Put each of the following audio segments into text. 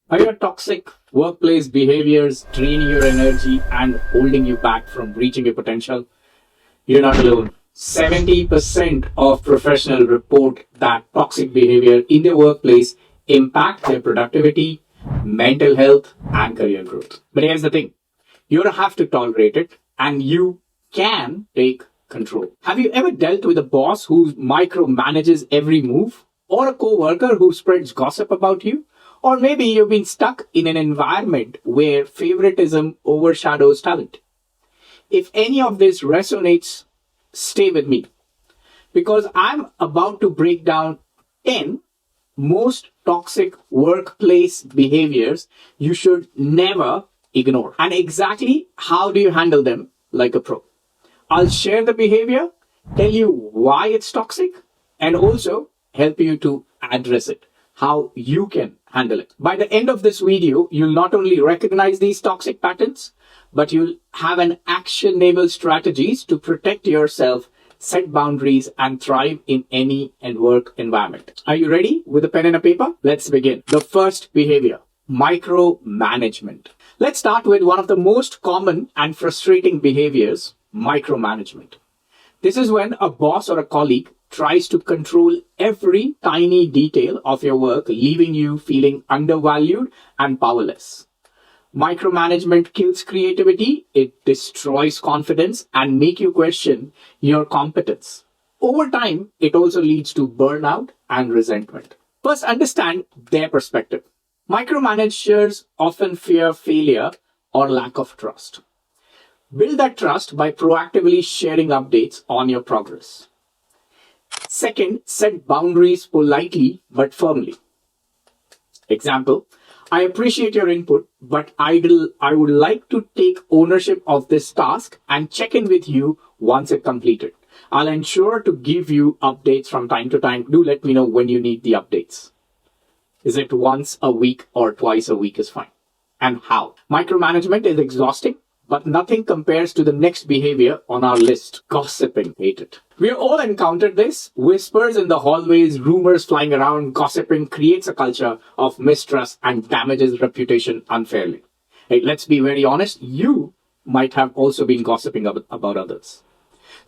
Are your toxic workplace behaviors draining your energy and holding you back from reaching your potential? You're not alone. 70% of professionals report that toxic behavior in their workplace impact their productivity, mental health, and career growth. But here's the thing. You don't have to tolerate it, and you can take control. Have you ever dealt with a boss who micromanages every move? Or a coworker who spreads gossip about you? Or maybe you've been stuck in an environment where favoritism overshadows talent. If any of this resonates, stay with me because I'm about to break down 10 most toxic workplace behaviors you should never ignore. And exactly how do you handle them like a pro? I'll share the behavior, tell you why it's toxic, and also help you to address it, how you can handle it. By the end of this video, you'll not only recognize these toxic patterns, but you'll have an actionable strategies to protect yourself, set boundaries, and thrive in any and work environment. Are you ready with a pen and a paper? Let's begin. The first behavior, micromanagement. Let's start with one of the most common and frustrating behaviors, micromanagement. This is when a boss or a colleague tries to control every tiny detail of your work, leaving you feeling undervalued and powerless. Micromanagement kills creativity, it destroys confidence, and make you question your competence. Over time, it also leads to burnout and resentment. First, understand their perspective. Micromanagers often fear failure or lack of trust. Build that trust by proactively sharing updates on your progress. Second, set boundaries politely but firmly. Example, I appreciate your input, but I would like to take ownership of this task and check in with you once it's completed. I'll ensure to give you updates from time to time. Do let me know when you need the updates. Is it once a week or twice a week is fine? And how? Micromanagement is exhausting, but nothing compares to the next behavior on our list, gossiping. Hate it. We've all encountered this. Whispers in the hallways, rumors flying around, gossiping creates a culture of mistrust and damages reputation unfairly. Hey, let's be very honest, you might have also been gossiping about others.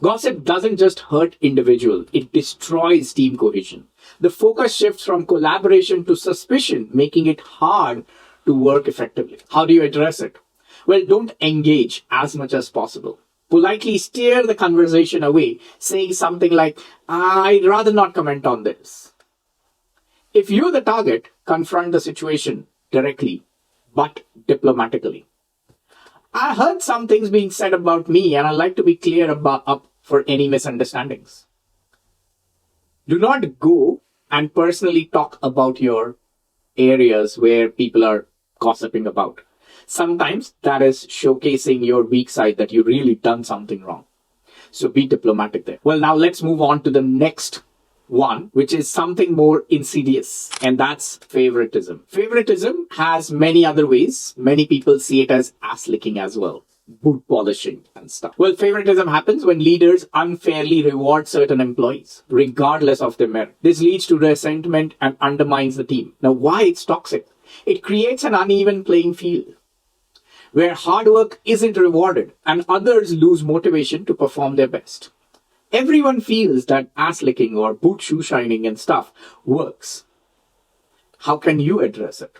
Gossip doesn't just hurt individuals, it destroys team cohesion. The focus shifts from collaboration to suspicion, making it hard to work effectively. How do you address it? Well, don't engage as much as possible. Politely steer the conversation away, saying something like, I'd rather not comment on this. If you're the target, confront the situation directly, but diplomatically. I heard some things being said about me, and I'd like to be clear up for any misunderstandings. Do not go and personally talk about your areas where people are gossiping about. Sometimes that is showcasing your weak side, that you really done something wrong. So be diplomatic there. Well, now let's move on to the next one, which is something more insidious, and that's favoritism. Favoritism has many other ways. Many people see it as ass licking as well, boot polishing and stuff. Well, favoritism happens when leaders unfairly reward certain employees, regardless of their merit. This leads to resentment and undermines the team. Now, why it's toxic? It creates an uneven playing field, where hard work isn't rewarded and others lose motivation to perform their best. Everyone feels that ass licking or boot shoe shining and stuff works. How can you address it?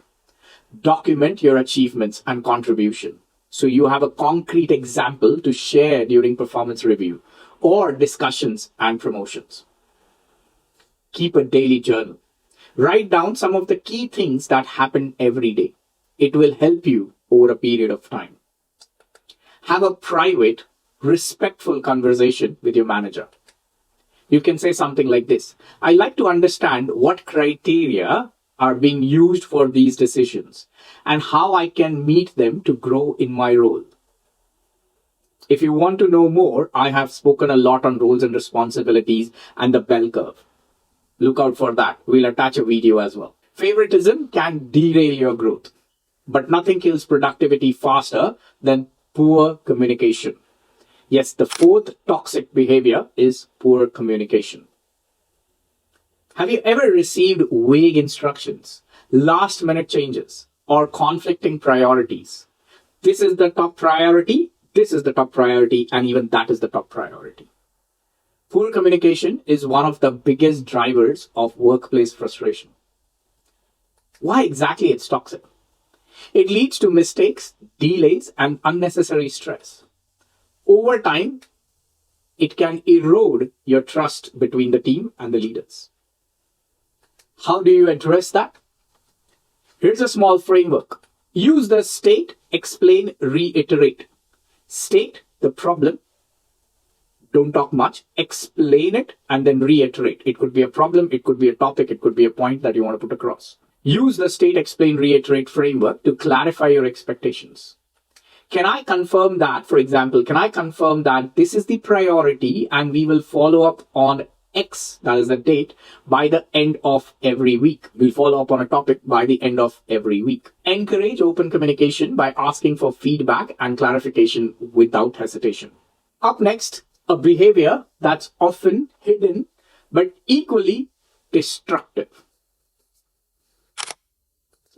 Document your achievements and contribution, so you have a concrete example to share during performance review or discussions and promotions. Keep a daily journal. Write down some of the key things that happen every day. It will help you over a period of time. Have a private, respectful conversation with your manager. You can say something like this. I like to understand what criteria are being used for these decisions and how I can meet them to grow in my role. If you want to know more, I have spoken a lot on roles and responsibilities and the bell curve. Look out for that. We'll attach a video as well. Favoritism can derail your growth, but nothing kills productivity faster than poor communication. Yes, the fourth toxic behavior is poor communication. Have you ever received vague instructions, last-minute changes, or conflicting priorities. This is the top priority, this is the top priority, and even that is the top priority. Poor communication is one of the biggest drivers of workplace frustration. Why exactly it's toxic? It leads to mistakes, delays, and unnecessary stress. Over time, it can erode your trust between the team and the leaders. How do you address that? Here's a small framework. Use the state, explain, reiterate. State the problem. Don't talk much. Explain it and then reiterate. It could be a problem, it could be a topic, it could be a point that you want to put across. Use the state, explain, reiterate framework to clarify your expectations. Can I confirm that, for example, can I confirm that this is the priority and we will follow up on X, that is the date, by the end of every week. We'll follow up on a topic by the end of every week. Encourage open communication by asking for feedback and clarification without hesitation. Up next, a behavior that's often hidden but equally destructive.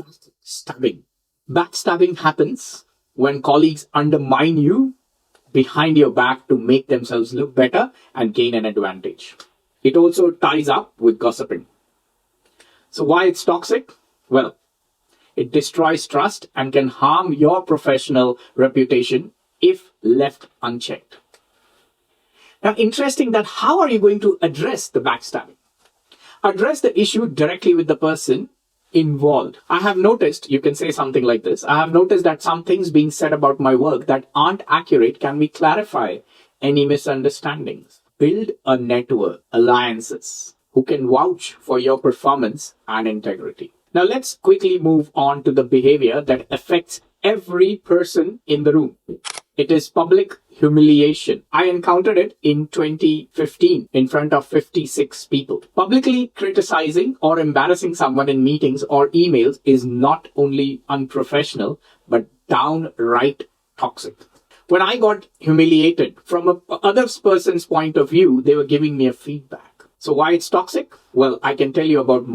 Backstabbing. Backstabbing happens when colleagues undermine you behind your back to make themselves look better and gain an advantage. It also ties up with gossiping. So why it's toxic? Well, it destroys trust and can harm your professional reputation if left unchecked. Now, interesting that how are you going to address the backstabbing? Address the issue directly with the person involved. I have noticed, you can say something like this, I have noticed that some things being said about my work that aren't accurate. Can we clarify any misunderstandings? Build a network, alliances, who can vouch for your performance and integrity. Now let's quickly move on to the behavior that affects every person in the room. It is public humiliation. I encountered it in 2015 in front of 56 people. Publicly criticizing or embarrassing someone in meetings or emails is not only unprofessional, but downright toxic. When I got humiliated from a other person's point of view, they were giving me a feedback. So why it's toxic? Well, I can tell you about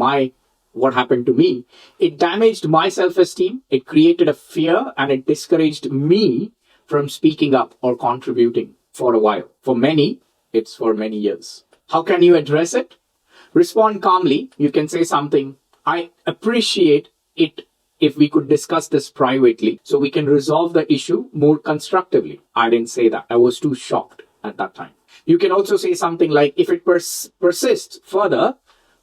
what happened to me. It damaged my self-esteem. It created a fear and it discouraged me from speaking up or contributing for a while. For many, it's for many years. How can you address it? Respond calmly. You can say something, I appreciate it if we could discuss this privately so we can resolve the issue more constructively. I didn't say that. I was too shocked at that time. You can also say something like, if it persists further,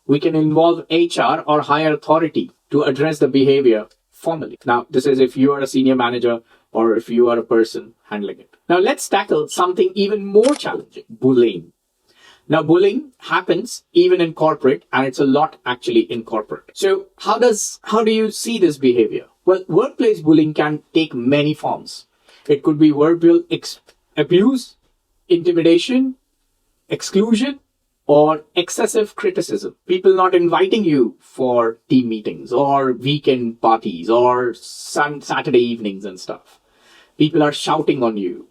we can involve HR or higher authority to address the behavior formally. Now, this is if you are a senior manager or if you are a person handling it. Now, let's tackle something even more challenging, bullying. Now, bullying happens even in corporate, and it's a lot actually in corporate. So how do you see this behavior? Well, workplace bullying can take many forms. It could be verbal abuse, intimidation, exclusion, or excessive criticism. People not inviting you for team meetings or weekend parties or Saturday evenings and stuff. People are shouting on you.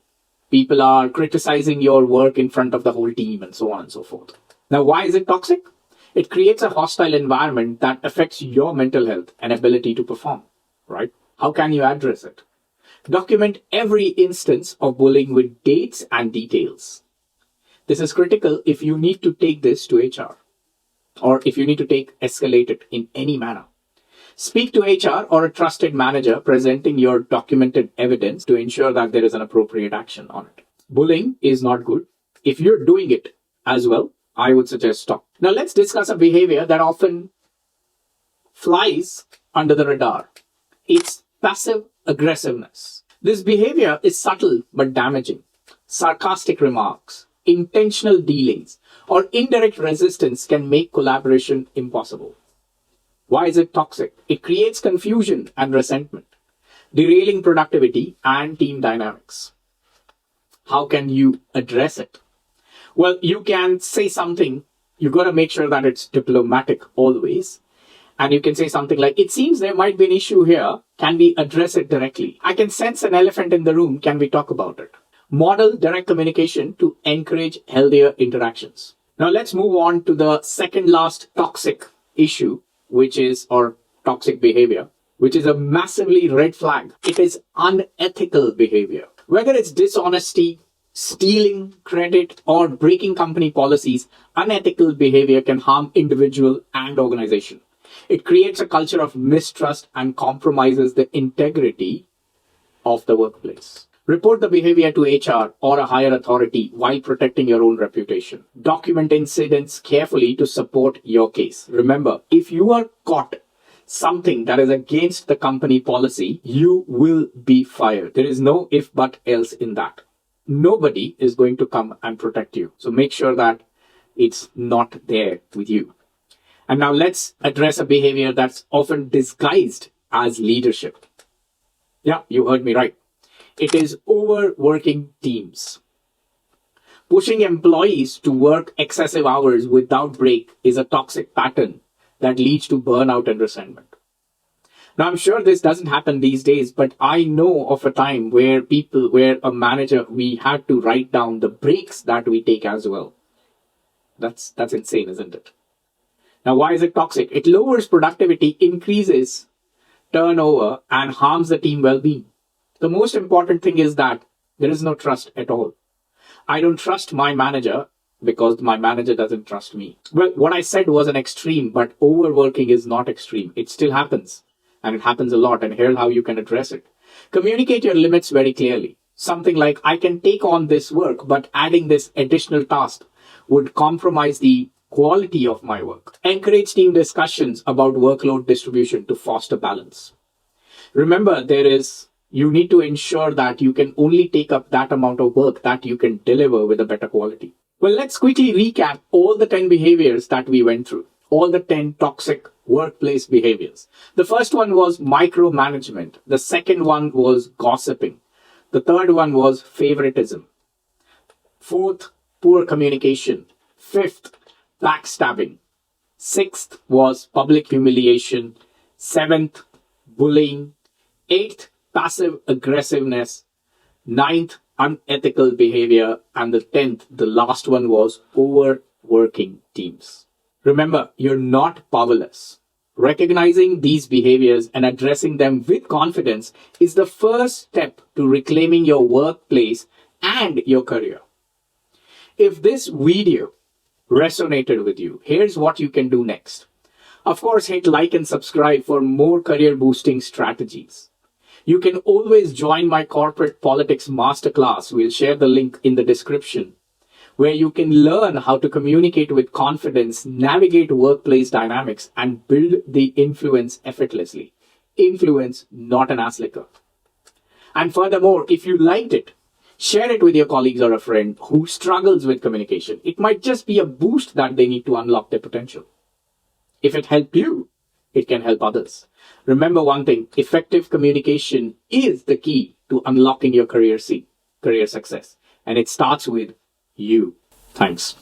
People are criticizing your work in front of the whole team and so on and so forth. Now, why is it toxic? It creates a hostile environment that affects your mental health and ability to perform, right? How can you address it? Document every instance of bullying with dates and details. This is critical if you need to take this to HR or if you need to escalate it in any manner. Speak to HR or a trusted manager presenting your documented evidence to ensure that there is an appropriate action on it. Bullying is not good. If you're doing it as well, I would suggest stop. Now let's discuss a behavior that often flies under the radar. It's passive-aggressiveness. This behavior is subtle but damaging. Sarcastic remarks, intentional delays, or indirect resistance can make collaboration impossible. Why is it toxic? It creates confusion and resentment, derailing productivity and team dynamics. How can you address it? Well, you can say something. You got to make sure that it's diplomatic always. And you can say something like, it seems there might be an issue here. Can we address it directly? I can sense an elephant in the room. Can we talk about it? Model direct communication to encourage healthier interactions. Now let's move on to the second last toxic issue, which is, or toxic behavior, which is a massively red flag. It is unethical behavior. Whether it's dishonesty, stealing credit, or breaking company policies, unethical behavior can harm individual and organization. It creates a culture of mistrust and compromises the integrity of the workplace. Report the behavior to HR or a higher authority while protecting your own reputation. Document incidents carefully to support your case. Remember, if you are caught something that is against the company policy, you will be fired. There is no if but else in that. Nobody is going to come and protect you. So make sure that it's not there with you. And now let's address a behavior that's often disguised as leadership. Yeah, you heard me right. It is overworking teams. Pushing employees to work excessive hours without break is a toxic pattern that leads to burnout and resentment. Now, I'm sure this doesn't happen these days, but I know of a time where a manager, we had to write down the breaks that we take as well. That's insane, isn't it? Now, why is it toxic? It lowers productivity, increases turnover, and harms the team well-being. The most important thing is that there is no trust at all. I don't trust my manager because my manager doesn't trust me. Well, what I said was an extreme, but overworking is not extreme. It still happens, and it happens a lot, and here's how you can address it. Communicate your limits very clearly. Something like, I can take on this work, but adding this additional task would compromise the quality of my work. Encourage team discussions about workload distribution to foster balance. Remember, you need to ensure that you can only take up that amount of work that you can deliver with a better quality. Well, let's quickly recap all the 10 behaviors that we went through, all the 10 toxic workplace behaviors. The first one was micromanagement. The second one was gossiping. The third one was favoritism. Fourth, poor communication. Fifth, backstabbing. Sixth was public humiliation. Seventh, bullying. Eighth, passive-aggressiveness. Ninth, unethical behavior. And the 10th, the last one, was overworking teams. Remember, you're not powerless. Recognizing these behaviors and addressing them with confidence is the first step to reclaiming your workplace and your career. If this video resonated with you, here's what you can do next. Of course, hit like and subscribe for more career boosting strategies. You can always join my corporate politics masterclass. We'll share the link in the description, where you can learn how to communicate with confidence, navigate workplace dynamics, and build the influence effortlessly. Influence, not an ass licker. And furthermore, if you liked it, share it with your colleagues or a friend who struggles with communication. It might just be a boost that they need to unlock their potential. If it helped you, it can help others. Remember one thing, effective communication is the key to unlocking your career success. And it starts with you. Thanks.